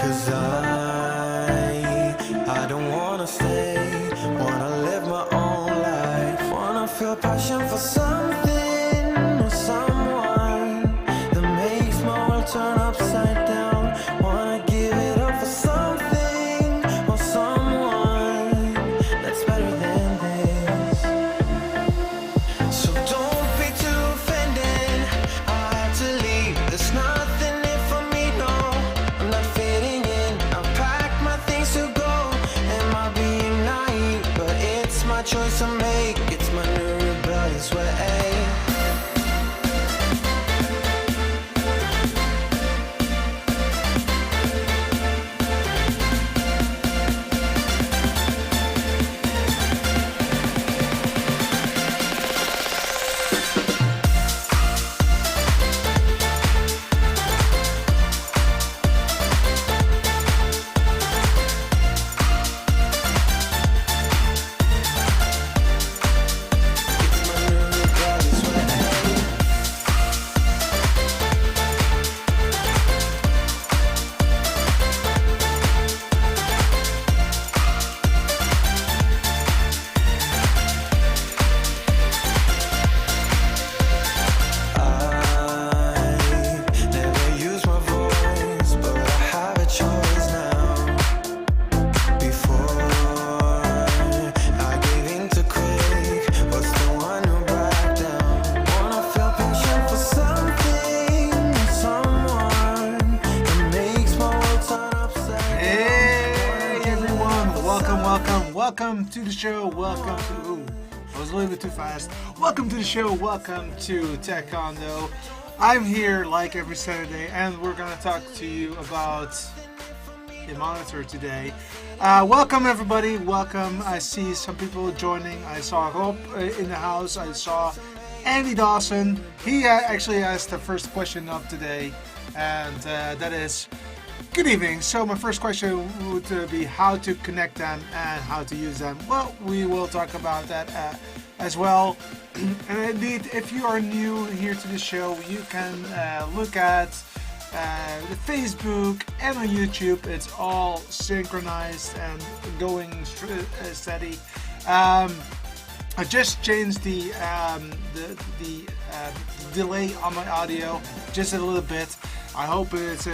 'Cause I don't wanna stay, wanna live my own life, wanna feel passion for something or someone that makes my world turn upside down. Wanna give it up for something or someone that's better than this. So don't be too offended, I had to leave. There's nothing in for me, no, I'm not fitting in. I've packed my things to go. Am I being naive? But it's my choice to make. It's my new rebellious way. Welcome to the show. Welcome to. Ooh, I was a little bit too fast. Welcome to the show. Welcome to techcondo. I'm here like every Saturday, and we're gonna talk to you about the monitor today. Welcome everybody. Welcome. I see some people joining. I saw Rob in the house. I saw Andy Dawson. He actually asked the first question of today, and that is. Good evening. So my first question would be how to connect them and how to use them. Well, we will talk about that as well. And indeed, if you are new here to the show, you can look at the Facebook and on YouTube. It's all synchronized and going steady. I just changed the delay on my audio just a little bit. I hope it's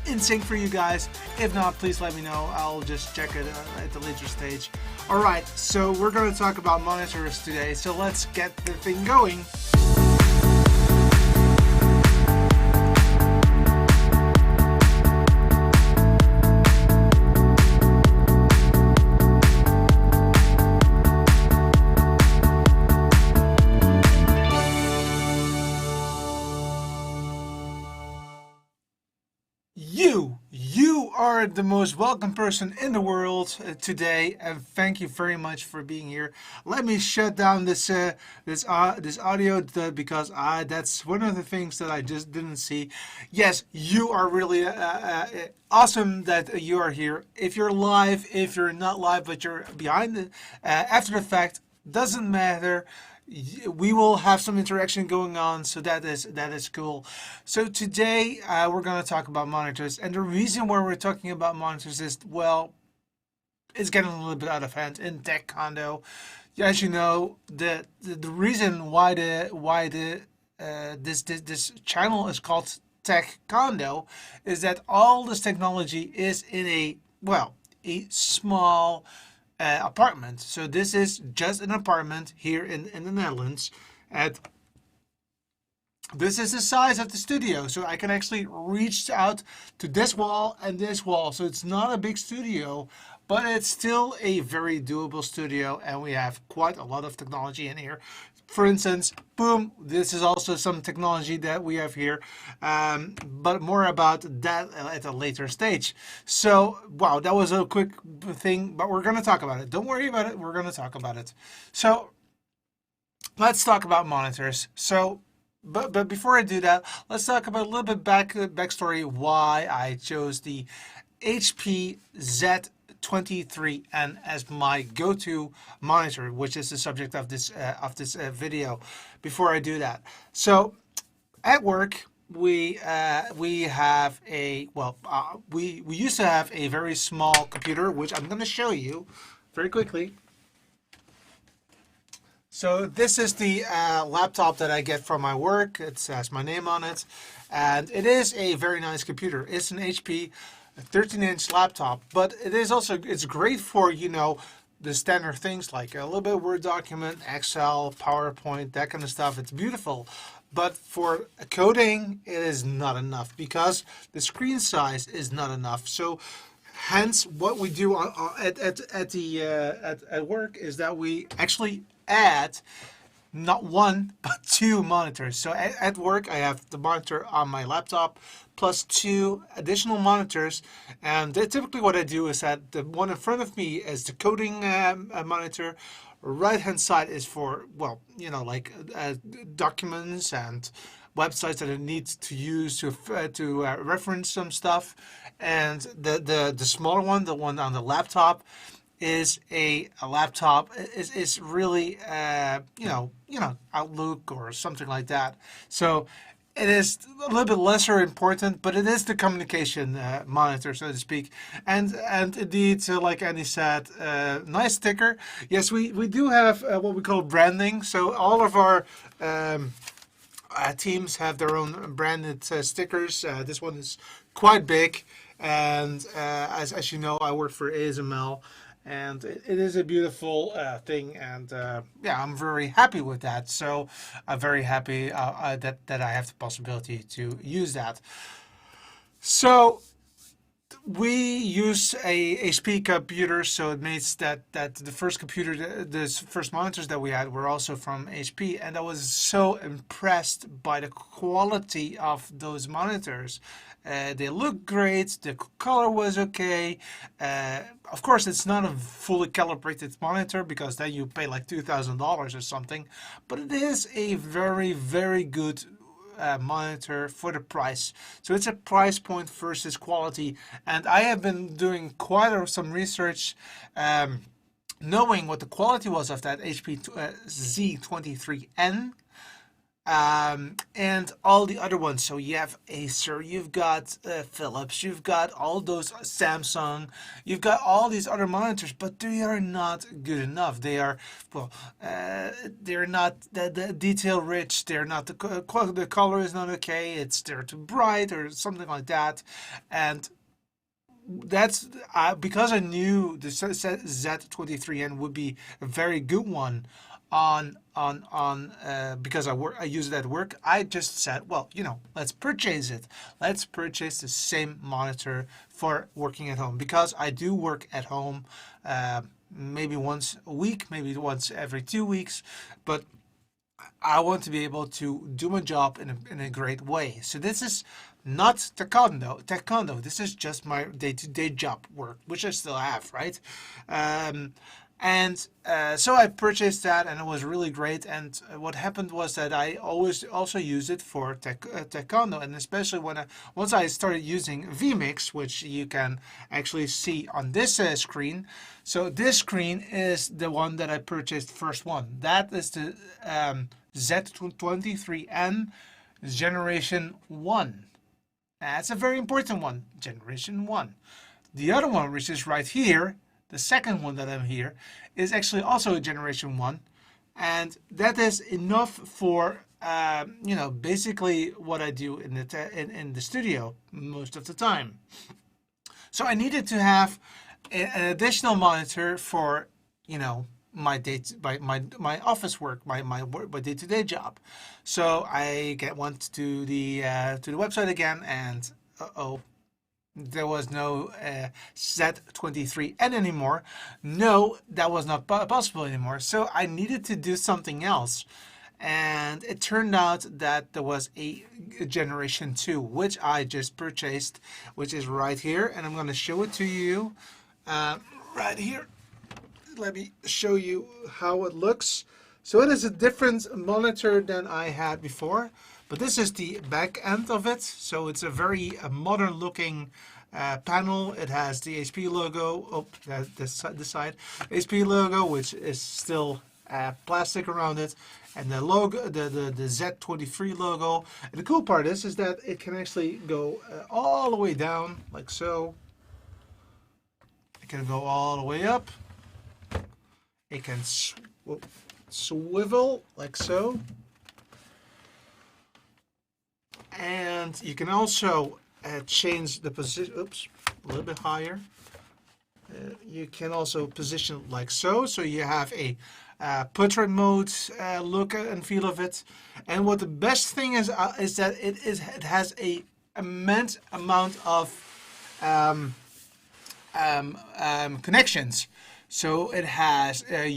in sync for you guys. If not, please let me know. I'll just check it at the later stage. Alright, so we're going to talk about monitors today. So let's get the thing going. You are the most welcome person in the world today, and thank you very much for being here. Let me shut down this audio because that's one of the things that I just didn't see. Yes, you are really awesome that you are here. If you're live, if you're not live, but you're behind the after the fact, doesn't matter. We will have some interaction going on, so that is cool. So today we're going to talk about monitors, and the reason why we're talking about monitors is, well, it's getting a little bit out of hand in techcondo. As you know, the reason why this channel is called techcondo is that all this technology is in a small apartment. So this is just an apartment here in the Netherlands, and this is the size of the studio, so I can actually reach out to this wall and this wall. So it's not a big studio, but it's still a very doable studio, and we have quite a lot of technology in here. For instance, boom, this is also some technology that we have here, but more about that at a later stage. So, wow, that was a quick thing, but we're going to talk about it. Don't worry about it. We're going to talk about it. So, let's talk about monitors. So, but before I do that, let's talk about a little bit backstory why I chose the HP Z23N as my go-to monitor, which is the subject of this video. Before I do that, so at work, we have a we used to have a very small computer, which I'm going to show you very quickly. So this is the laptop that I get from my work. It has my name on it, and it is a very nice computer. It's an HP 13-inch laptop, but it is also, it's great for, you know, the standard things like a little bit of Word document, Excel, PowerPoint, that kind of stuff. It's beautiful. But for coding, it is not enough because the screen size is not enough. So hence what we do at work is that we actually add not one but two monitors. So at work I have the monitor on my laptop plus two additional monitors, and typically what I do is that the one in front of me is the coding monitor. Right hand side is for, well, you know, like documents and websites that it needs to use to reference some stuff, and the smaller one, the one on the laptop, is a laptop is really you know Outlook or something like that. So it is a little bit lesser important, but it is the communication monitor, so to speak. And indeed, like Andy said, nice sticker. Yes, we do have what we call branding. So all of our teams have their own branded stickers. This one is quite big, and as you know, I work for ASML. And it is a beautiful thing, and yeah, I'm very happy with that. So I'm very happy that I have the possibility to use that. So we use a HP computer, so it means that the first computer, the first monitors that we had were also from HP, and I was so impressed by the quality of those monitors. They look great, the color was okay. Of course, it's not a fully calibrated monitor because then you pay like $2,000 or something, but it is a very, very good monitor for the price. So it's a price point versus quality, and I have been doing quite some research knowing what the quality was of that HP Z23N and all the other ones. So you have Acer, you've got Philips, you've got all those Samsung, you've got all these other monitors, but they are not good enough. They are, well, they're not the detail rich. They're not the color is not okay. They're too bright or something like that, and that's because I knew the Z23N would be a very good one because I use it at work. I just said, well, you know, let's purchase it. Let's purchase the same monitor for working at home, because I do work at home maybe once a week, maybe once every 2 weeks, but I want to be able to do my job in a great way. So this is not techcondo. This is just my day-to-day job work, which I still have, right? So I purchased that, and it was really great. And what happened was that I always also use it for techcondo, and especially once I started using vMix, which you can actually see on this screen. So this screen is the one that I purchased, first one. That is the Z23N Generation 1. That's a very important one, Generation 1. The other one, which is right here, the second one that I'm here, is actually also a Generation 1, and that is enough for you know, basically what I do in the studio most of the time. So I needed to have an additional monitor for, you know, my office work, my day-to-day job. So I went to the website again, and there was no Z23N anymore. No, that was not possible anymore. So I needed to do something else. And it turned out that there was a Generation 2, which I just purchased, which is right here. And I'm going to show it to you right here. Let me show you how it looks. So it is a different monitor than I had before, but this is the back end of it. So it's a very modern looking panel. It has the HP logo. Oh, this side HP logo, which is still plastic around it, and the logo, the Z23 logo. And the cool part is that it can actually go all the way down like so. It can go all the way up. It can swivel like so. And you can also change the position. Oops, a little bit higher. You can also position it like so. So you have a portrait mode look and feel of it. And what the best thing is that it has a immense amount of connections. So it has a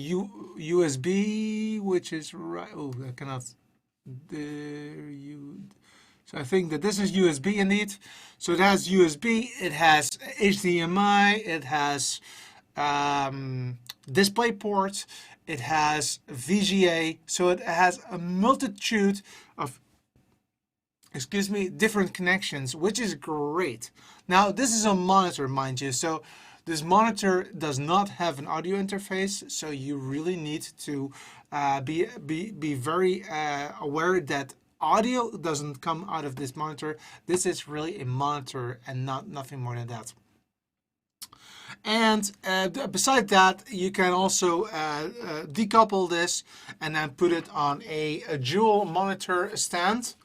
USB, which is right. Oh, I cannot. So I think that this is USB indeed. So it has USB. It has HDMI. It has display ports. It has VGA. So it has a multitude of, different connections, which is great. Now this is a monitor, mind you. So this monitor does not have an audio interface, so you really need to be very aware that audio doesn't come out of this monitor. This is really a monitor and nothing more than that. And beside that, you can also decouple this and then put it on a dual monitor stand,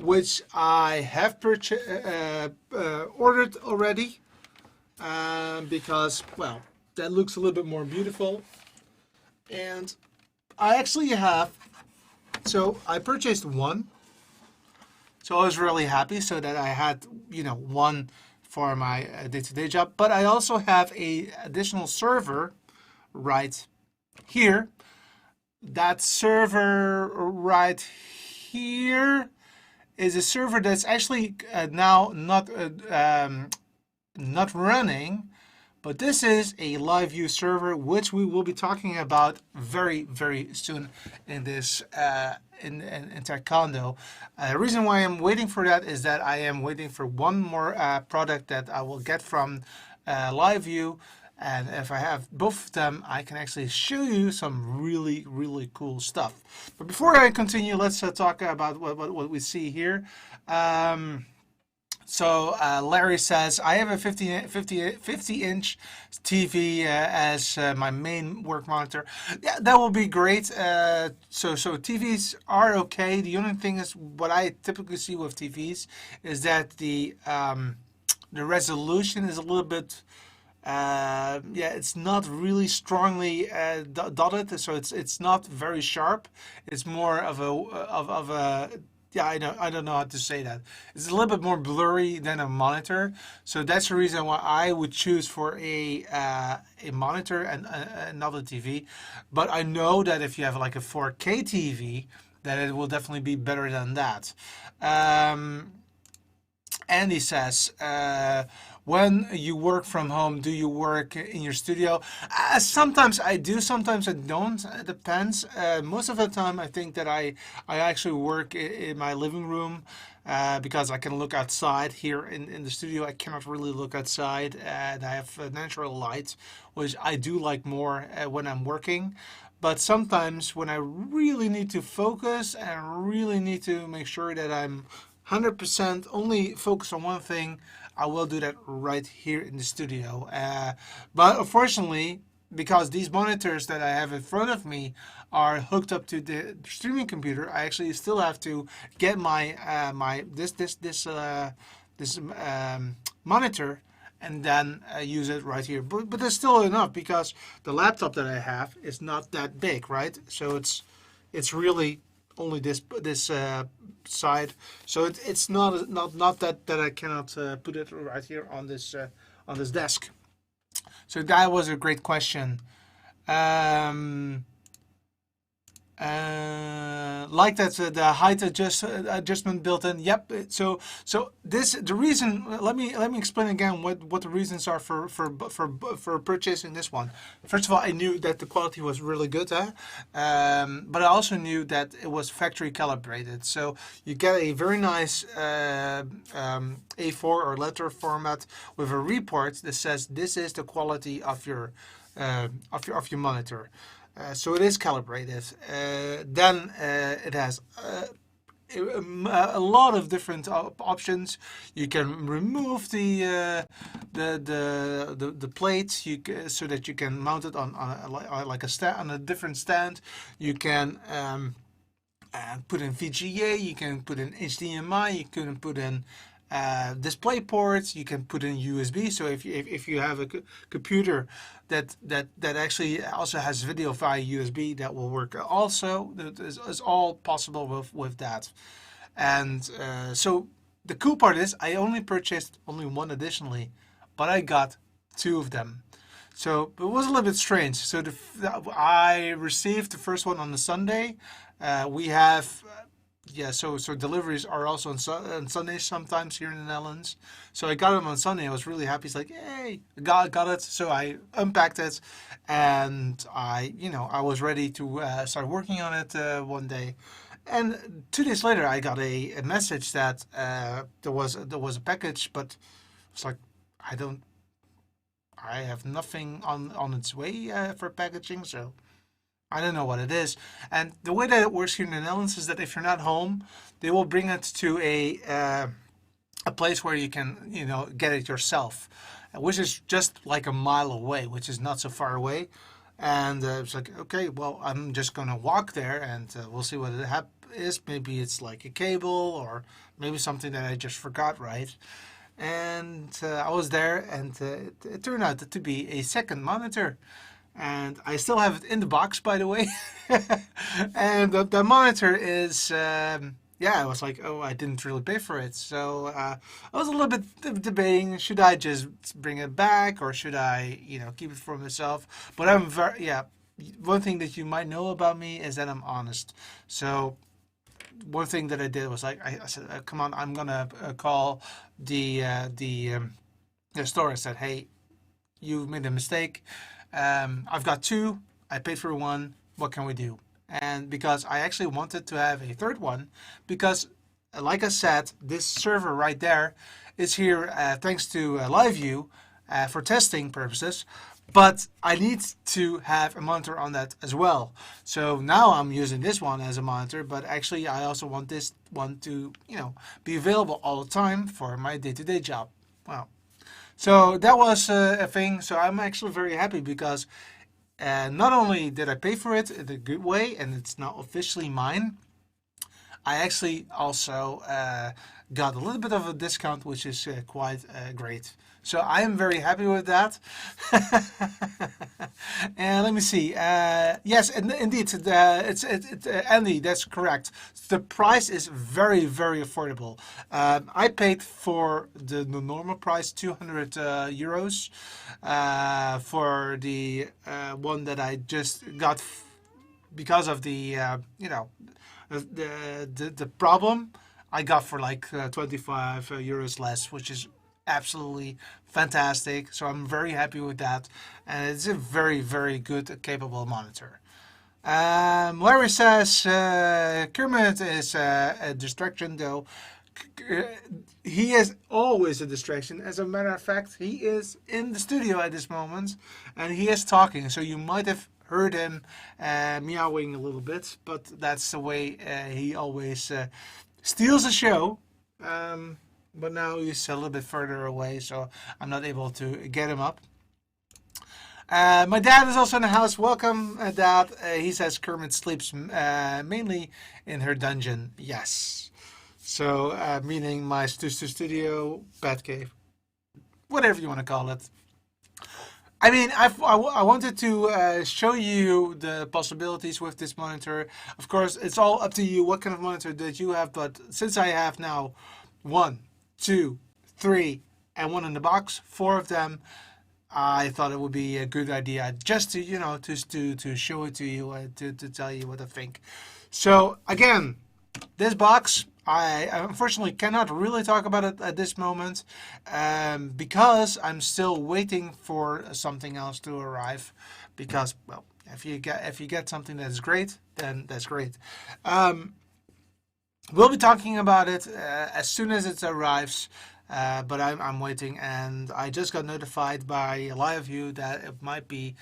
which I have ordered already. Because, well, that looks a little bit more beautiful. And I actually have, so I purchased one. So I was really happy so that I had, one for my day-to-day job. But I also have a additional server right here. That server right here is a server that's actually now not running, but this is a live view server, which we will be talking about very, very soon in this in techcondo. The reason why I'm waiting for that is that I am waiting for one more product that I will get from live view, and if I have both of them, I can actually show you some really, really cool stuff. But before I continue, let's talk about what we see here. So Larry says, I have a 50-inch TV as my main work monitor. Yeah, that will be great. So TVs are okay. The only thing is, what I typically see with TVs is that the resolution is a little bit, it's not really strongly dotted, so it's not very sharp. It's more of a yeah, I don't know how to say that. It's a little bit more blurry than a monitor, so that's the reason why I would choose for a monitor and another TV. But I know that if you have like a 4K TV, that it will definitely be better than that. Andy says, when you work from home, do you work in your studio? Sometimes I do, sometimes I don't. It depends. Most of the time, I think that I actually work in my living room because I can look outside. Here in the studio, I cannot really look outside, and I have natural light, which I do like more when I'm working. But sometimes when I really need to focus and really need to make sure that I'm 100% only focus on one thing, I will do that right here in the studio. But unfortunately, because these monitors that I have in front of me are hooked up to the streaming computer, I actually still have to get my this monitor and then use it right here. But there's still enough because the laptop that I have is not that big, right? So it's really only this side, so it's not that I cannot put it right here on this desk. So that was a great question. Like that the height adjustment built in. Yep. So the reason. Let me explain again what the reasons are for purchasing this one. First of all, I knew that the quality was really good, but I also knew that it was factory calibrated. So you get a very nice A4 or letter format with a report that says this is the quality of your monitor. so it is calibrated. Then it has a lot of different options. You can remove the plate so that you can mount it on like a stand, on a different stand. You can put in VGA, you can put in HDMI, you can put in display ports, you can put in USB. So if you have a computer that actually also has video via USB, that will work also. That is all possible with that. And so the cool part is I only purchased only one additionally, but I got two of them. So it was a little bit strange. So I received the first one on the Sunday. We have so deliveries are also on Sundays sometimes here in the Netherlands. So I got them on Sunday. I was really happy. It's like, hey, got it. So I unpacked it, and I was ready to start working on it one day. And 2 days later, I got a message that there was a package, but it's like I have nothing on its way for packaging, so I don't know what it is. And the way that it works here in the Netherlands is that if you're not home, they will bring it to a place where you can get it yourself, which is just like a mile away, which is not so far away. And it's like, okay, well, I'm just gonna walk there, and we'll see what it is. Maybe it's like a cable, or maybe something that I just forgot, right? And I was there, and it turned out to be a second monitor. And I still have it in the box, by the way. And the monitor is, I was like, oh, I didn't really pay for it. So I was a little bit debating, should I just bring it back, or should I, keep it for myself? But I'm one thing that you might know about me is that I'm honest. So one thing that I did was like, I said, come on, I'm gonna call the store. I said, hey, you made a mistake. I've got two. I paid for one. What can we do? And because I actually wanted to have a third one, because like I said, this server right there is here thanks to LiveView for testing purposes. But I need to have a monitor on that as well. So now I'm using this one as a monitor, but actually I also want this one to, be available all the time for my day-to-day job. Wow. So that was a thing. So I'm actually very happy because not only did I pay for it in a good way, and it's now officially mine, I actually also got a little bit of a discount, which is quite great. So I am very happy with that. And let me see. Yes, indeed, it's Andy. That's correct. The price is very, very affordable. I paid for the normal price, 200 euros, for the one that I just got because of the the problem. I got for like 25 euros less, which is absolutely fantastic. So I'm very happy with that, and it's a very, very good, capable monitor. Larry says Kermit is a distraction, though. He is always a distraction. As a matter of fact, he is in the studio at this moment, and he is talking. So you might have heard him meowing a little bit, but that's the way he always steals the show. But now he's a little bit further away, so I'm not able to get him up. My dad is also in the house. Welcome, Dad. He says Kermit sleeps mainly in her dungeon. Yes. So, meaning my studio, Batcave, whatever you want to call it. I mean, I wanted to show you the possibilities with this monitor. Of course, it's all up to you what kind of monitor that you have, but since I have now 1, 2, 3, and 1 in the box, 4 of them, I thought it would be a good idea just to, to show it to you and to tell you what I think. So again, this box, I unfortunately cannot really talk about it at this moment because I'm still waiting for something else to arrive. Because, well, if you get something that's great, then that's great. We'll be talking about it as soon as it arrives, but I'm waiting, and I just got notified by LiveView that it might be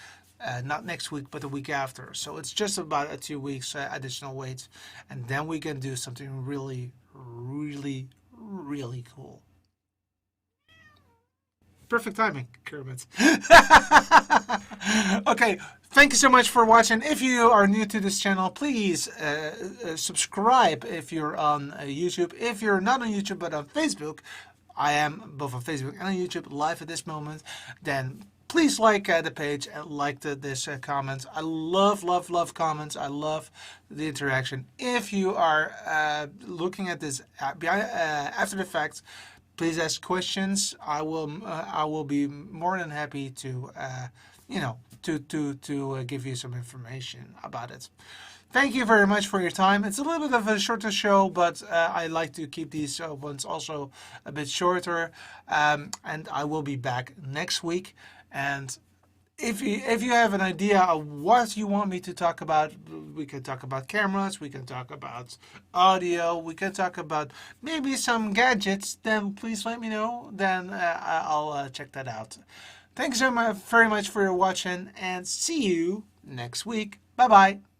not next week, but the week after. So it's just about a 2 weeks additional wait, and then we can do something really, really, really cool. Perfect timing, Kermit. Okay, thank you so much for watching. If you are new to this channel, please subscribe if you're on YouTube. If you're not on YouTube but on Facebook, I am both on Facebook and on YouTube live at this moment, then please like the page and like this comments. I love comments. I love the interaction. If you are looking at this after the fact, please ask questions. I will be more than happy to give you some information about it. Thank you very much for your time. It's a little bit of a shorter show, but I like to keep these ones also a bit shorter. And I will be back next week. And if you have an idea of what you want me to talk about, we can talk about cameras, we can talk about audio, we can talk about maybe some gadgets, then please let me know. Then I'll check that out. Thanks so much, very much for watching, and see you next week. Bye-bye.